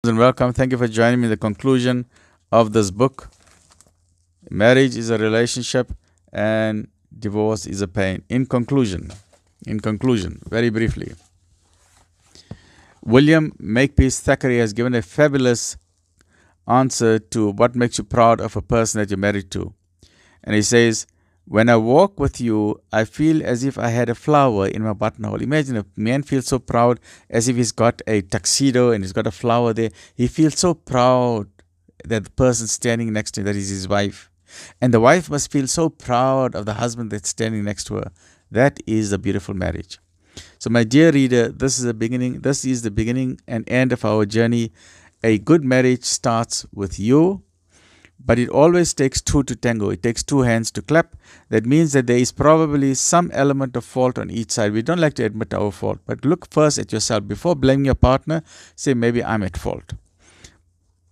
And welcome. Thank you for joining me in the conclusion of this book. Marriage is a relationship and divorce is a pain. In conclusion, very briefly, William Makepeace Thackeray has given a fabulous answer to what makes you proud of a person that you're married to. And he says, when I walk with you, I feel as if I had a flower in my buttonhole. Imagine a man feels so proud as if he's got a tuxedo and he's got a flower there. He feels so proud that the person standing next to him, that is his wife. And the wife must feel so proud of the husband that's standing next to her. That is a beautiful marriage. So my dear reader, this is the beginning and end of our journey. A good marriage starts with you. But it always takes two to tango. It takes two hands to clap. That means that there is probably some element of fault on each side. We don't like to admit our fault. But look first at yourself. Before blaming your partner, say, maybe I'm at fault.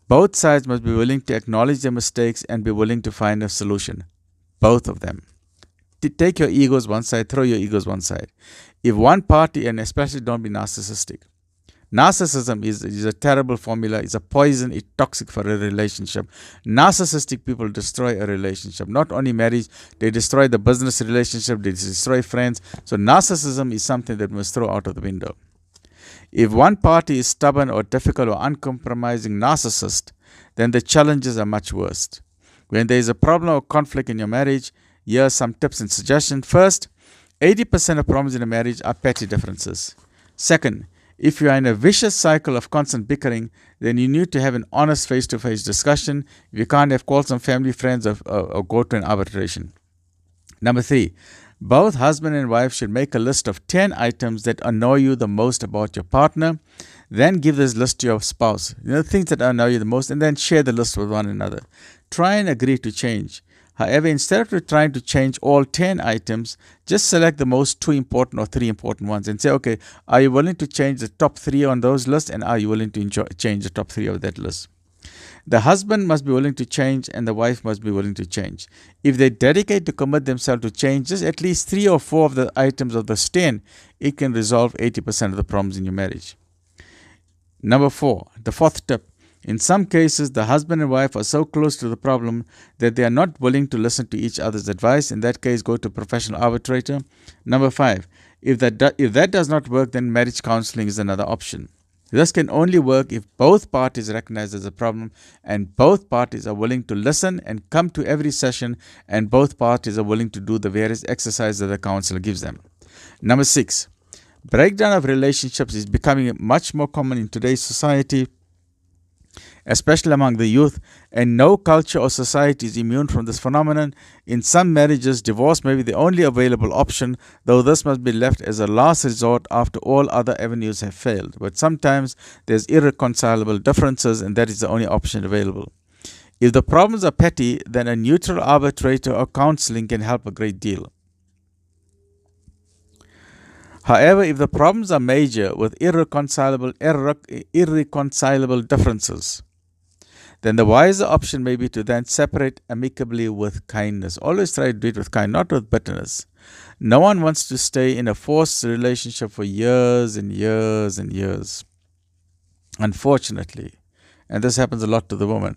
Both sides must be willing to acknowledge their mistakes and be willing to find a solution. Both of them. Take your egos one side, throw your egos one side. If one party, and especially don't be narcissistic. Narcissism is a terrible formula. It's a poison. It's toxic for a relationship. Narcissistic people destroy a relationship. Not only marriage, they destroy the business relationship. They destroy friends. So narcissism is something that we must throw out of the window. If one party is stubborn or difficult or uncompromising narcissist, then the challenges are much worse. When there is a problem or conflict in your marriage, here are some tips and suggestions. First, 80% of problems in a marriage are petty differences. Second, if you are in a vicious cycle of constant bickering, then you need to have an honest face-to-face discussion. If you can't have, call some family friends or go to an arbitration. Number 3, both husband and wife should make a list of 10 items that annoy you the most about your partner. Then give this list to your spouse. Things that annoy you the most, and then share the list with one another. Try and agree to change. However, instead of trying to change all 10 items, just select the most 2 important or 3 important ones and say, okay, are you willing to change the top 3 on those lists, and are you willing to change the top 3 of that list? The husband must be willing to change and the wife must be willing to change. If they dedicate to commit themselves to change just at least 3 or 4 of the items of the 10, it can resolve 80% of the problems in your marriage. Number 4, the fourth tip. In some cases, the husband and wife are so close to the problem that they are not willing to listen to each other's advice. In that case, go to a professional arbitrator. Number 5, if that does not work, then marriage counseling is another option. This can only work if both parties recognize there's a problem and both parties are willing to listen and come to every session, and both parties are willing to do the various exercises that the counselor gives them. Number 6, breakdown of relationships is becoming much more common in today's society, especially among the youth, and no culture or society is immune from this phenomenon. In some marriages, divorce may be the only available option, though this must be left as a last resort after all other avenues have failed. But sometimes there's irreconcilable differences, and that is the only option available. If the problems are petty, then a neutral arbitrator or counseling can help a great deal. However, if the problems are major with irreconcilable differences, then the wiser option may be to then separate amicably with kindness. Always try to do it with kindness, not with bitterness. No one wants to stay in a forced relationship for years and years and years. Unfortunately, and this happens a lot to the woman,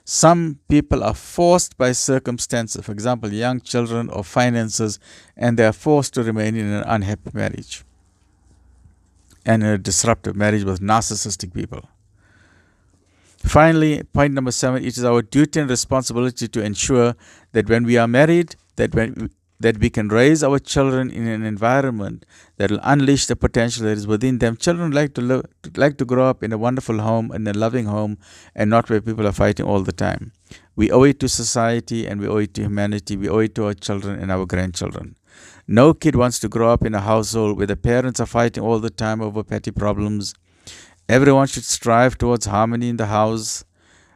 some people are forced by circumstances, for example, young children or finances, and they are forced to remain in an unhappy marriage and in a disruptive marriage with narcissistic people. Finally, point number 7, it is our duty and responsibility to ensure that when we are married, that we can raise our children in an environment that will unleash the potential that is within them. Children like to grow up in a wonderful home, in a loving home, and not where people are fighting all the time. We owe it to society and we owe it to humanity. We owe it to our children and our grandchildren. No kid wants to grow up in a household where the parents are fighting all the time over petty problems. Everyone should strive towards harmony in the house.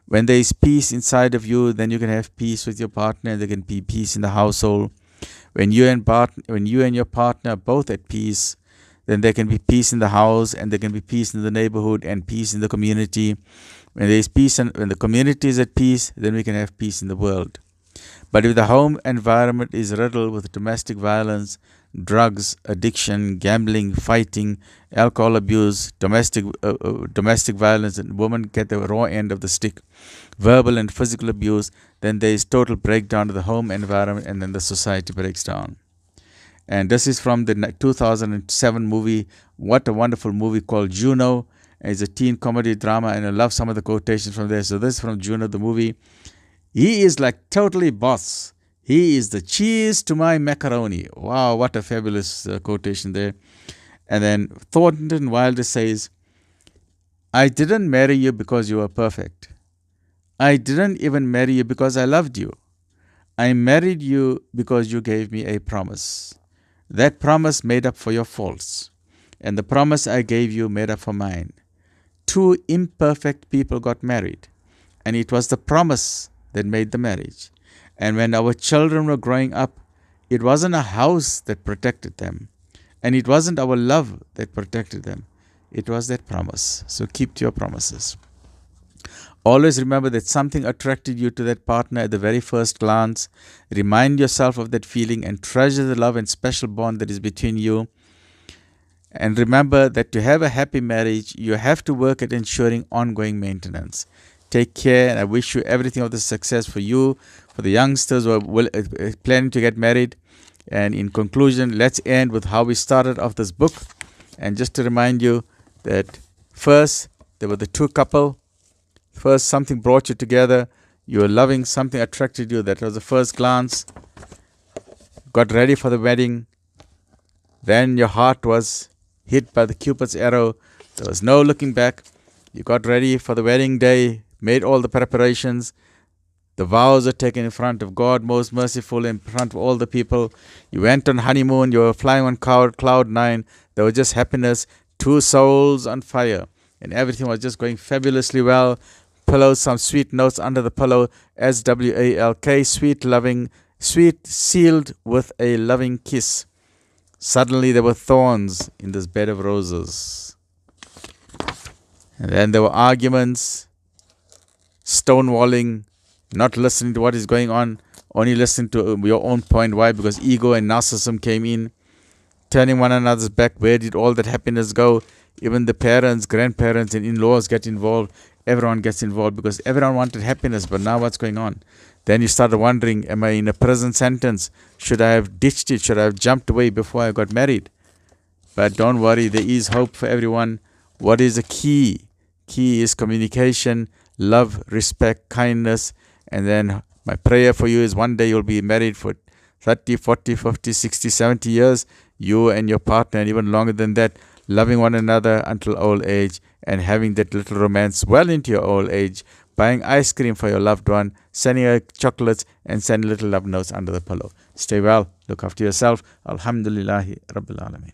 When there is peace inside of you, then you can have peace with your partner, and there can be peace in the household. When you and your partner are both at peace, then there can be peace in the house, and there can be peace in the neighborhood and peace in the community. When there is peace and when the community is at peace, then we can have peace in the world. But if the home environment is riddled with domestic violence, drugs, addiction, gambling, fighting, alcohol abuse, domestic violence, and women get the raw end of the stick, verbal and physical abuse, then there is total breakdown of the home environment, and then the society breaks down. And this is from the 2007 movie, What a Wonderful Movie, called Juno. It's a teen comedy drama, and I love some of the quotations from there. So this is from Juno, the movie. He is like totally boss. He is the cheese to my macaroni. Wow, what a fabulous quotation there. And then Thornton Wilder says, I didn't marry you because you were perfect. I didn't even marry you because I loved you. I married you because you gave me a promise. That promise made up for your faults, and the promise I gave you made up for mine. Two imperfect people got married, and it was the promise that made the marriage. And when our children were growing up, it wasn't a house that protected them, and it wasn't our love that protected them. It was that promise. So keep to your promises. Always remember that something attracted you to that partner at the very first glance. Remind yourself of that feeling and treasure the love and special bond that is between you. And remember that to have a happy marriage, you have to work at ensuring ongoing maintenance. Take care, and I wish you everything of the success for you, for the youngsters who are planning to get married. And in conclusion, let's end with how we started off this book. And just to remind you that first, there were the two couple. First, something brought you together. You were loving, something attracted you. That was the first glance. Got ready for the wedding. Then your heart was hit by the Cupid's arrow. There was no looking back. You got ready for the wedding day, made all the preparations. The vows are taken in front of God, most merciful, in front of all the people. You went on honeymoon. You were flying on cloud 9. There was just happiness. Two souls on fire. And everything was just going fabulously well. Pillows, some sweet notes under the pillow. SWALK, sweet loving, sweet sealed with a loving kiss. Suddenly there were thorns in this bed of roses. And then there were arguments, stonewalling, not listening to what is going on, only listening to your own point. Why? Because ego and narcissism came in, turning one another's back. Where did all that happiness go? Even the parents, grandparents, and in-laws get involved. Everyone gets involved because everyone wanted happiness. But now what's going on? Then you started wondering, am I in a prison sentence? Should I have ditched it? Should I have jumped away before I got married? But don't worry, there is hope for everyone. What is the key? Key is communication, love, respect, kindness. And then my prayer for you is one day you'll be married for 30, 40, 50, 60, 70 years. You and your partner, and even longer than that, loving one another until old age, and having that little romance well into your old age, buying ice cream for your loved one, sending her chocolates, and sending little love notes under the pillow. Stay well, look after yourself. Alhamdulillahi Rabbil Alameen.